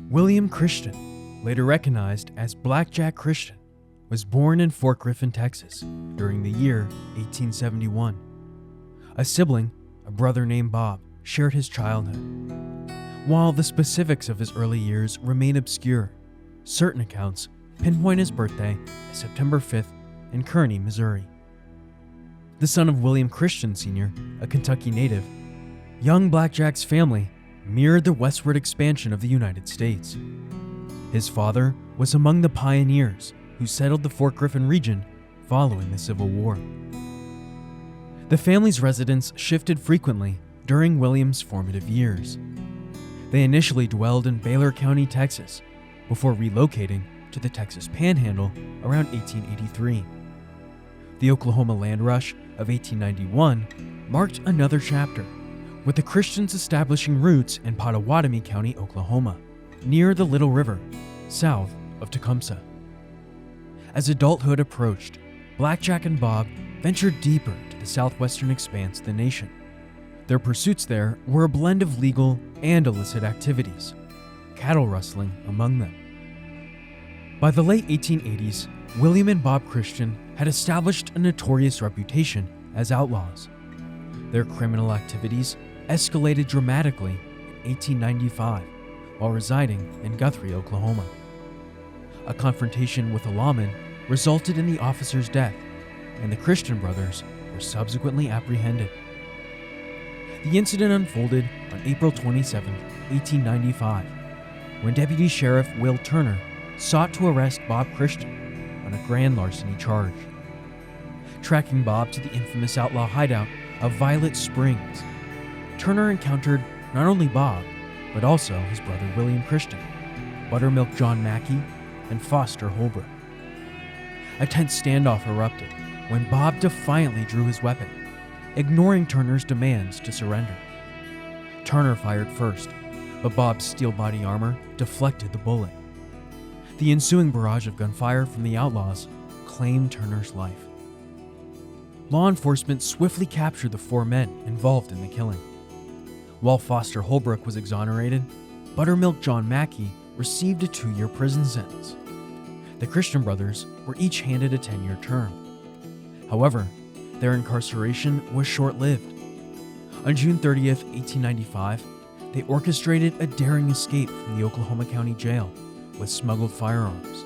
William Christian, later recognized as Blackjack Christian, was born in Fort Griffin, Texas, during the year 1871. A sibling, a brother named Bob, shared his childhood. While the specifics of his early years remain obscure, certain accounts pinpoint his birthday as September 5th in Kearney, Missouri. The son of William Christian Sr., a Kentucky native, young Blackjack's family mirrored the westward expansion of the United States. His father was among the pioneers who settled the Fort Griffin region following the Civil War. The family's residence shifted frequently during William's formative years. They initially dwelled in Baylor County, Texas, before relocating to the Texas Panhandle around 1883. The Oklahoma land rush of 1891 marked another chapter, with the Christians establishing roots in Pottawatomie County, Oklahoma, near the Little River, south of Tecumseh. As adulthood approached, Blackjack and Bob ventured deeper into the southwestern expanse of the nation. Their pursuits there were a blend of legal and illicit activities, cattle rustling among them. By the late 1880s, William and Bob Christian had established a notorious reputation as outlaws. Their criminal activities escalated dramatically in 1895 while residing in Guthrie, Oklahoma. A confrontation with a lawman resulted in the officer's death, and the Christian brothers were subsequently apprehended. The incident unfolded on April 27, 1895, when Deputy Sheriff Will Turner sought to arrest Bob Christian on a grand larceny charge. Tracking Bob to the infamous outlaw hideout of Violet Springs, Turner encountered not only Bob, but also his brother William Christian, Buttermilk John Mackey, and Foster Holbrook. A tense standoff erupted when Bob defiantly drew his weapon, ignoring Turner's demands to surrender. Turner fired first, but Bob's steel body armor deflected the bullet. The ensuing barrage of gunfire from the outlaws claimed Turner's life. Law enforcement swiftly captured the 4 men involved in the killing. While Foster Holbrook was exonerated, Buttermilk John Mackey received a 2-year prison sentence. The Christian brothers were each handed a 10-year term. However, their incarceration was short-lived. On June 30th, 1895, they orchestrated a daring escape from the Oklahoma County Jail with smuggled firearms,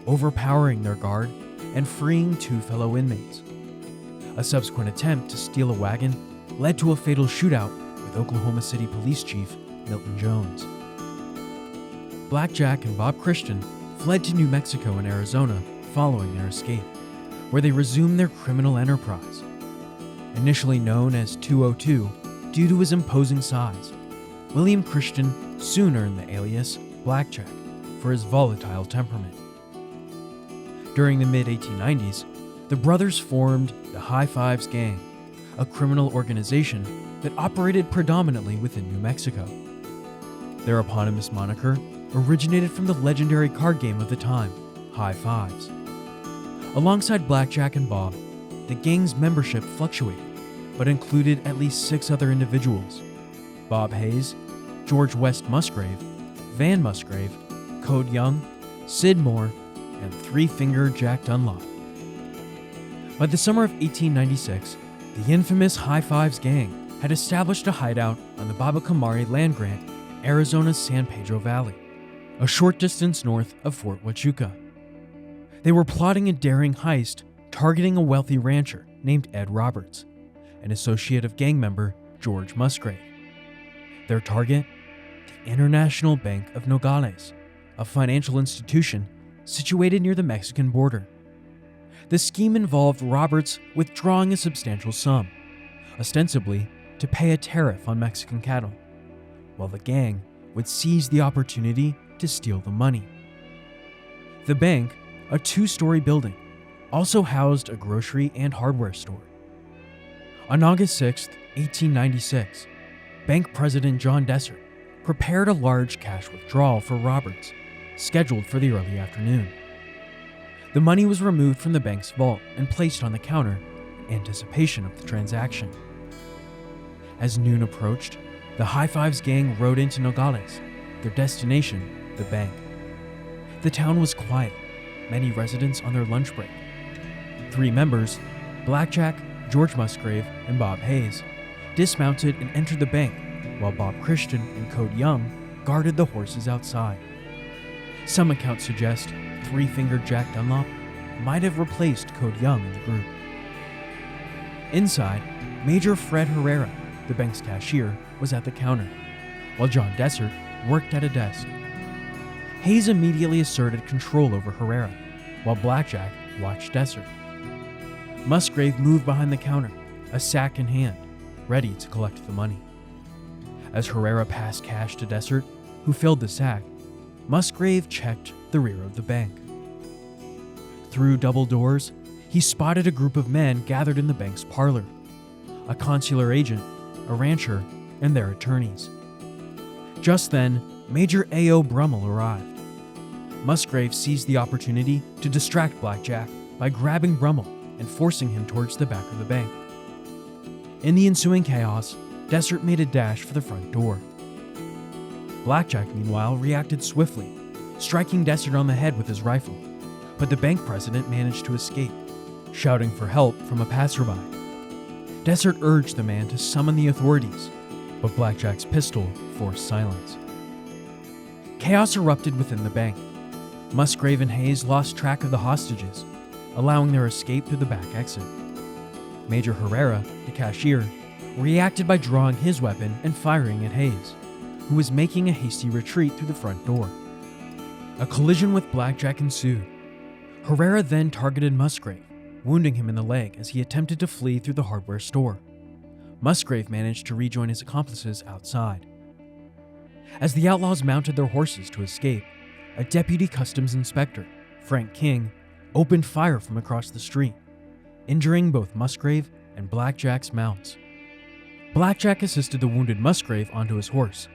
overpowering their guard and freeing 2 fellow inmates. A subsequent attempt to steal a wagon led to a fatal shootout with Oklahoma City Police Chief Milton Jones. Blackjack and Bob Christian fled to New Mexico and Arizona following their escape, where they resumed their criminal enterprise. Initially known as 202 due to his imposing size, William Christian soon earned the alias Blackjack for his volatile temperament. During the mid-1890s, the brothers formed the High Fives Gang, a criminal organization that operated predominantly within New Mexico. Their eponymous moniker originated from the legendary card game of the time, High Fives. Alongside Blackjack and Bob, the gang's membership fluctuated, but included at least 6 other individuals: Bob Hayes, George West Musgrave, Van Musgrave, Code Young, Sid Moore, and Three-Finger Jack Dunlop. By the summer of 1896, the infamous High Fives Gang had established a hideout on the Babacamari land grant in Arizona's San Pedro Valley, a short distance north of Fort Huachuca. They were plotting a daring heist targeting a wealthy rancher named Ed Roberts, an associate of gang member George Musgrave. Their target? The International Bank of Nogales, a financial institution situated near the Mexican border. The scheme involved Roberts withdrawing a substantial sum, ostensibly to pay a tariff on Mexican cattle, while the gang would seize the opportunity to steal the money. The bank, a 2-story building, also housed a grocery and hardware store. On August 6, 1896, bank president John Dessert prepared a large cash withdrawal for Roberts, scheduled for the early afternoon. The money was removed from the bank's vault and placed on the counter in anticipation of the transaction. As noon approached, the High Fives Gang rode into Nogales, their destination the bank. The town was quiet, many residents on their lunch break. 3 members, Blackjack, George Musgrave, and Bob Hayes, dismounted and entered the bank, while Bob Christian and Code Young guarded the horses outside. Some accounts suggest 3-fingered Jack Dunlop might have replaced Code Young in the group. Inside, Major Fred Herrera, the bank's cashier, was at the counter, while John Dessert worked at a desk. Hayes immediately asserted control over Herrera, while Blackjack watched Dessert. Musgrave moved behind the counter, a sack in hand, ready to collect the money. As Herrera passed cash to Dessert, who filled the sack, Musgrave checked the rear of the bank. Through double doors, he spotted a group of men gathered in the bank's parlor, a consular agent, a rancher, and their attorneys. Just then, Major A.O. Brummel arrived. Musgrave seized the opportunity to distract Blackjack by grabbing Brummel and forcing him towards the back of the bank. In the ensuing chaos, Dessert made a dash for the front door. Blackjack, meanwhile, reacted swiftly, striking Dessert on the head with his rifle, but the bank president managed to escape, shouting for help from a passerby. Dessert urged the man to summon the authorities, but Blackjack's pistol forced silence. Chaos erupted within the bank. Musgrave and Hayes lost track of the hostages, allowing their escape through the back exit. Major Herrera, the cashier, reacted by drawing his weapon and firing at Hayes, who was making a hasty retreat through the front door. A collision with Blackjack ensued. Herrera then targeted Musgrave, wounding him in the leg as he attempted to flee through the hardware store. Musgrave managed to rejoin his accomplices outside. As the outlaws mounted their horses to escape, a deputy customs inspector, Frank King, opened fire from across the street, injuring both Musgrave and Blackjack's mounts. Blackjack assisted the wounded Musgrave onto his horse,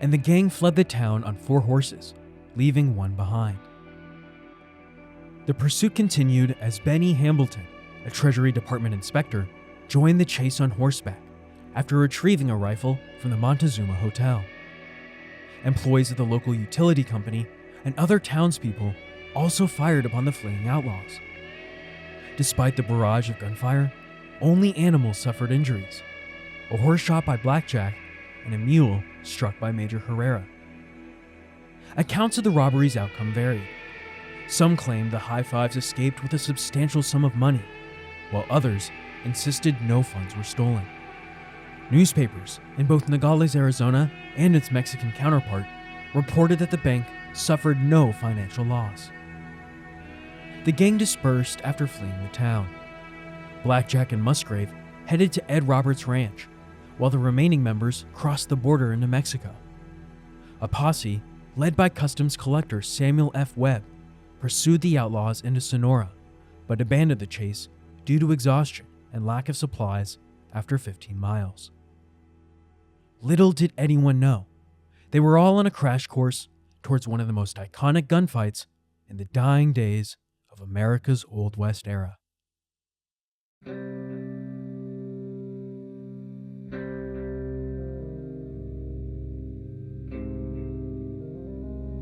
and the gang fled the town on 4 horses, leaving one behind. The pursuit continued as Benny Hambleton, a Treasury Department inspector, joined the chase on horseback after retrieving a rifle from the Montezuma Hotel. Employees of the local utility company and other townspeople also fired upon the fleeing outlaws. Despite the barrage of gunfire, only animals suffered injuries: a horse shot by Blackjack and a mule struck by Major Herrera. Accounts of the robbery's outcome varied. Some claimed the High Fives escaped with a substantial sum of money, while others insisted no funds were stolen. Newspapers in both Nogales, Arizona and its Mexican counterpart reported that the bank suffered no financial loss. The gang dispersed after fleeing the town. Blackjack and Musgrave headed to Ed Roberts' ranch, while the remaining members crossed the border into Mexico. A posse, led by customs collector Samuel F. Webb, pursued the outlaws into Sonora, but abandoned the chase due to exhaustion and lack of supplies after 15 miles. Little did anyone know, they were all on a crash course towards one of the most iconic gunfights in the dying days of America's Old West era.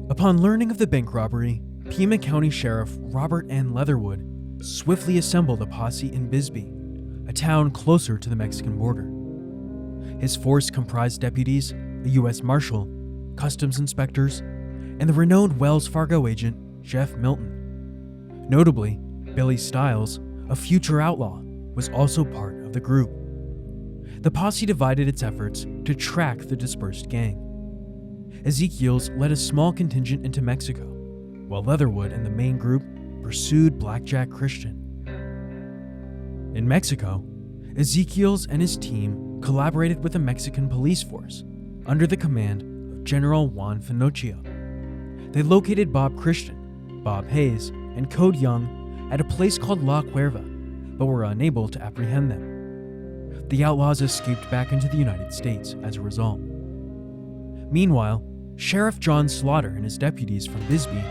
Upon learning of the bank robbery, Pima County Sheriff Robert N. Leatherwood swiftly assembled a posse in Bisbee, a town closer to the Mexican border. His force comprised deputies, a U.S. Marshal, customs inspectors, and the renowned Wells Fargo agent Jeff Milton. Notably, Billy Stiles, a future outlaw, was also part of the group. The posse divided its efforts to track the dispersed gang. Ezekiels led a small contingent into Mexico, while Leatherwood and the main group pursued Blackjack Christian. In Mexico, Ezekiels and his team collaborated with a Mexican police force under the command of General Juan Finocchio. They located Bob Christian, Bob Hayes, and Code Young at a place called La Cuerva, but were unable to apprehend them. The outlaws escaped back into the United States as a result. Meanwhile, Sheriff John Slaughter and his deputies from Bisbee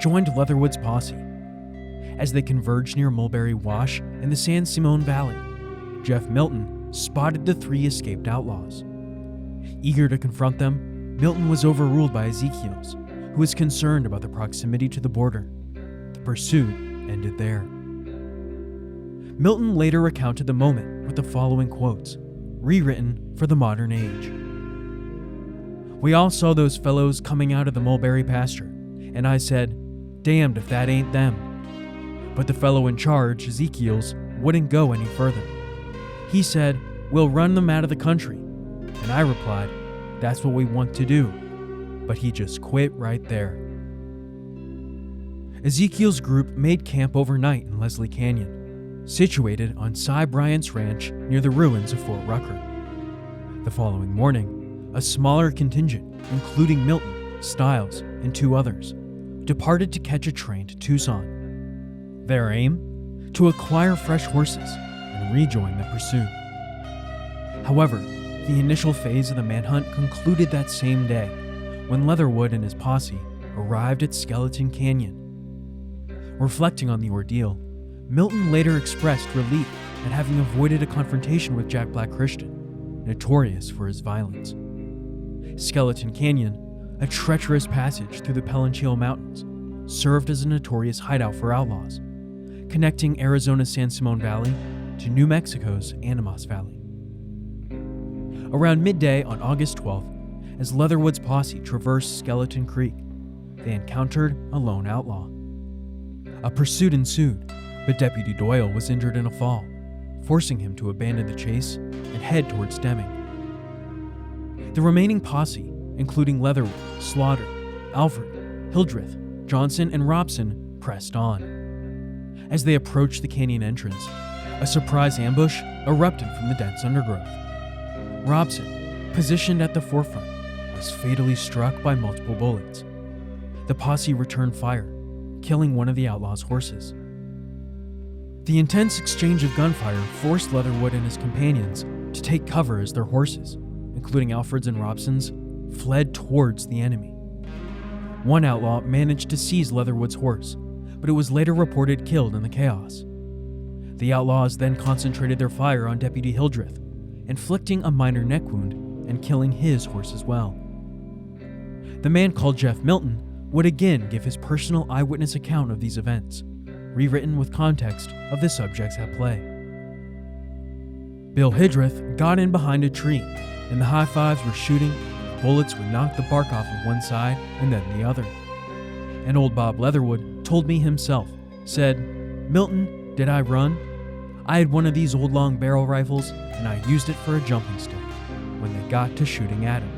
joined Leatherwood's posse. As they converged near Mulberry Wash in the San Simon Valley, Jeff Milton spotted the 3 escaped outlaws. Eager to confront them, Milton was overruled by Ezekiels, who was concerned about the proximity to the border. The pursuit ended there. Milton later recounted the moment with the following quotes, rewritten for the modern age. "We all saw those fellows coming out of the mulberry pasture, and I said, 'Damned if that ain't them.' But the fellow in charge, Ezekiel's, wouldn't go any further. He said, 'We'll run them out of the country.' And I replied, 'That's what we want to do.' But he just quit right there." Ezekiel's group made camp overnight in Leslie Canyon, situated on Cy Bryant's ranch near the ruins of Fort Rucker. The following morning, a smaller contingent, including Milton, Stiles, and 2 others, departed to catch a train to Tucson. Their aim? To acquire fresh horses and rejoin the pursuit. However, the initial phase of the manhunt concluded that same day, when Leatherwood and his posse arrived at Skeleton Canyon. Reflecting on the ordeal, Milton later expressed relief at having avoided a confrontation with Jack Black Christian, notorious for his violence. Skeleton Canyon, a treacherous passage through the Palenquio Mountains, served as a notorious hideout for outlaws, connecting Arizona's San Simon Valley to New Mexico's Animas Valley. Around midday on August 12th, as Leatherwood's posse traversed Skeleton Creek, they encountered a lone outlaw. A pursuit ensued, but Deputy Doyle was injured in a fall, forcing him to abandon the chase and head towards Deming. The remaining posse, including Leatherwood, Slaughter, Alfred, Hildreth, Johnson, and Robson, pressed on. As they approached the canyon entrance, a surprise ambush erupted from the dense undergrowth. Robson, positioned at the forefront, was fatally struck by multiple bullets. The posse returned fire, killing one of the outlaws' horses. The intense exchange of gunfire forced Leatherwood and his companions to take cover as their horses, including Alfred's and Robson's, fled towards the enemy. One outlaw managed to seize Leatherwood's horse, but it was later reported killed in the chaos. The outlaws then concentrated their fire on Deputy Hildreth, inflicting a minor neck wound and killing his horse as well. The man called Jeff Milton would again give his personal eyewitness account of these events, rewritten with context of the subjects at play. Bill Hildreth got in behind a tree, and the high fives were shooting, and bullets would knock the bark off of one side and then the other. And old Bob Leatherwood told me himself, said, "Milton, did I run? I had one of these old long barrel rifles, and I used it for a jumping stick when they got to shooting at him."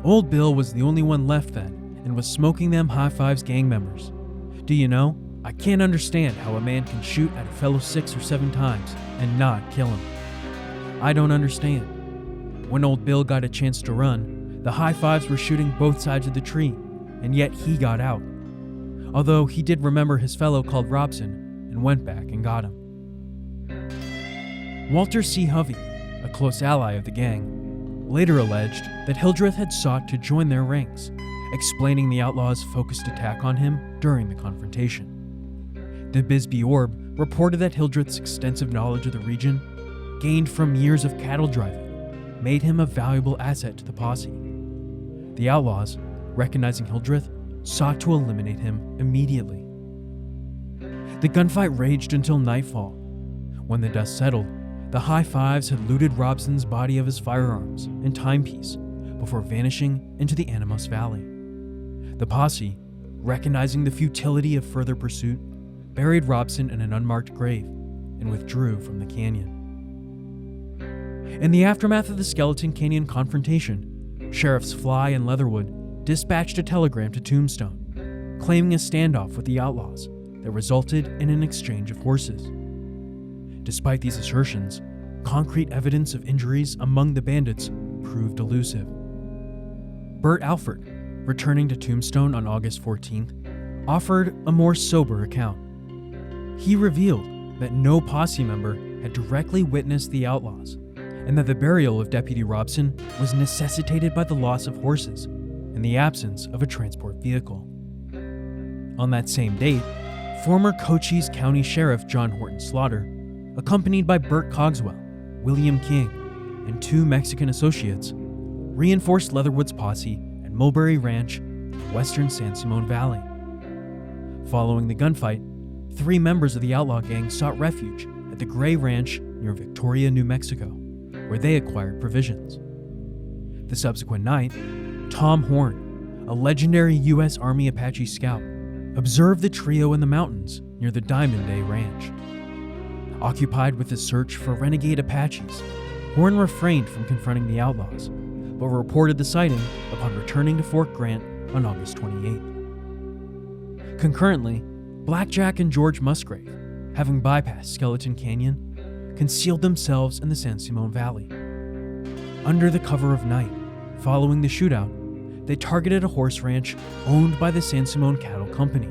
Old Bill was the only one left then, and was smoking them high fives gang members. Do you know, I can't understand how a man can shoot at a fellow 6 or 7 times and not kill him. I don't understand. When old Bill got a chance to run, the high fives were shooting both sides of the tree, and yet he got out. Although he did remember his fellow called Robson and went back and got him. Walter C. Hovey, a close ally of the gang, later alleged that Hildreth had sought to join their ranks, explaining the outlaws' focused attack on him during the confrontation. The Bisbee Orb reported that Hildreth's extensive knowledge of the region, gained from years of cattle driving, made him a valuable asset to the posse. The outlaws, recognizing Hildreth, sought to eliminate him immediately. The gunfight raged until nightfall. When the dust settled, the high fives had looted Robson's body of his firearms and timepiece before vanishing into the Animas Valley. The posse, recognizing the futility of further pursuit, buried Robson in an unmarked grave and withdrew from the canyon. In the aftermath of the Skeleton Canyon confrontation, Sheriffs Fly and Leatherwood dispatched a telegram to Tombstone, claiming a standoff with the outlaws that resulted in an exchange of horses. Despite these assertions, concrete evidence of injuries among the bandits proved elusive. Bert Alford, returning to Tombstone on August 14th, offered a more sober account. He revealed that no posse member had directly witnessed the outlaws, and that the burial of Deputy Robson was necessitated by the loss of horses and the absence of a transport vehicle. On that same date, former Cochise County Sheriff John Horton Slaughter, accompanied by Burt Cogswell, William King, and 2 Mexican associates, reinforced Leatherwood's posse at Mulberry Ranch western San Simon Valley. Following the gunfight, 3 members of the outlaw gang sought refuge at the Gray Ranch near Victoria, New Mexico, where they acquired provisions. The subsequent night, Tom Horn, a legendary U.S. Army Apache scout, observed the trio in the mountains near the Diamond Day Ranch. Occupied with his search for renegade Apaches, Horn refrained from confronting the outlaws, but reported the sighting upon returning to Fort Grant on August 28th. Concurrently, Blackjack and George Musgrave, having bypassed Skeleton Canyon, concealed themselves in the San Simon Valley. Under the cover of night, following the shootout, they targeted a horse ranch owned by the San Simon Cattle Company,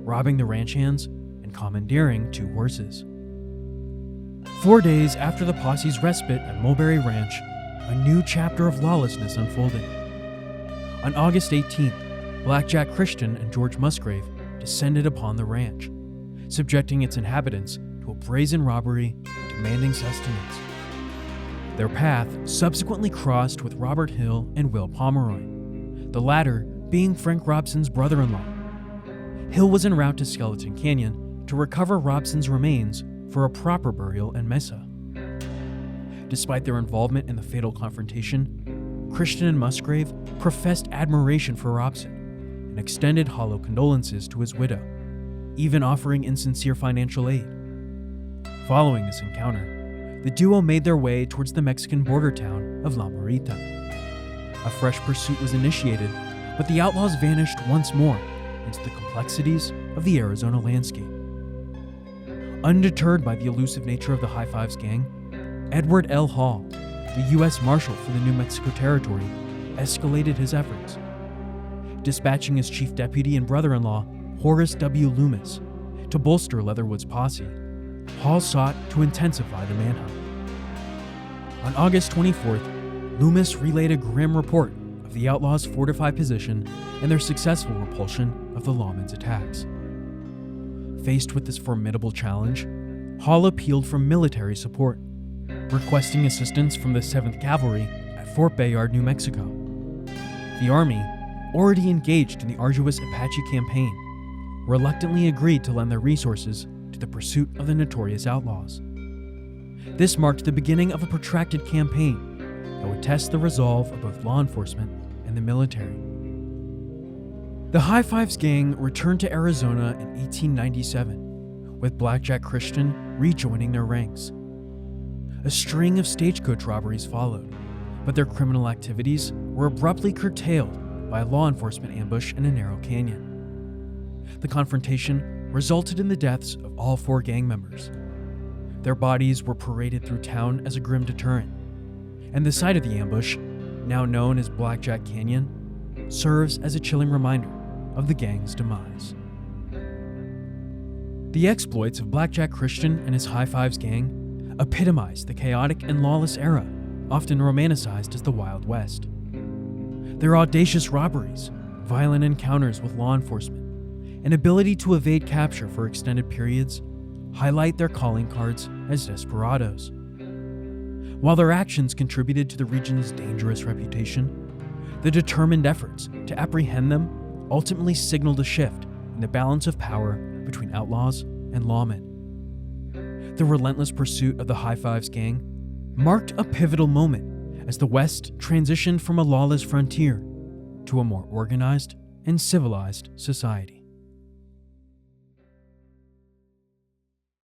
robbing the ranch hands and commandeering 2 horses. 4 days after the posse's respite at Mulberry Ranch, a new chapter of lawlessness unfolded. On August 18th, Blackjack Christian and George Musgrave descended upon the ranch, subjecting its inhabitants to a brazen robbery and demanding sustenance. Their path subsequently crossed with Robert Hill and Will Pomeroy, the latter being Frank Robson's brother-in-law. Hill was en route to Skeleton Canyon to recover Robson's remains for a proper burial in Mesa. Despite their involvement in the fatal confrontation, Christian and Musgrave professed admiration for Robson and extended hollow condolences to his widow, even offering insincere financial aid. Following this encounter, the duo made their way towards the Mexican border town of La Morita. A fresh pursuit was initiated, but the outlaws vanished once more into the complexities of the Arizona landscape. Undeterred by the elusive nature of the High Fives gang, Edward L. Hall, the U.S. Marshal for the New Mexico Territory, escalated his efforts. Dispatching his chief deputy and brother-in-law, Horace W. Loomis, to bolster Leatherwood's posse, Hall sought to intensify the manhunt. On August 24th, Loomis relayed a grim report of the outlaws' fortified position and their successful repulsion of the lawmen's attacks. Faced with this formidable challenge, Hall appealed for military support, requesting assistance from the 7th Cavalry at Fort Bayard, New Mexico. The Army, already engaged in the arduous Apache campaign, reluctantly agreed to lend their resources to the pursuit of the notorious outlaws. This marked the beginning of a protracted campaign that would test the resolve of both law enforcement and the military. The High Fives gang returned to Arizona in 1897, with Blackjack Christian rejoining their ranks. A string of stagecoach robberies followed, but their criminal activities were abruptly curtailed by a law enforcement ambush in a narrow canyon. The confrontation resulted in the deaths of all 4 gang members. Their bodies were paraded through town as a grim deterrent, and the site of the ambush, now known as Blackjack Canyon, serves as a chilling reminder of the gang's demise. The exploits of Blackjack Christian and his High Fives gang epitomize the chaotic and lawless era, often romanticized as the Wild West. Their audacious robberies, violent encounters with law enforcement, and ability to evade capture for extended periods highlight their calling cards as desperados. While their actions contributed to the region's dangerous reputation, the determined efforts to apprehend them ultimately signaled a shift in the balance of power between outlaws and lawmen. The relentless pursuit of the High Fives gang marked a pivotal moment as the West transitioned from a lawless frontier to a more organized and civilized society.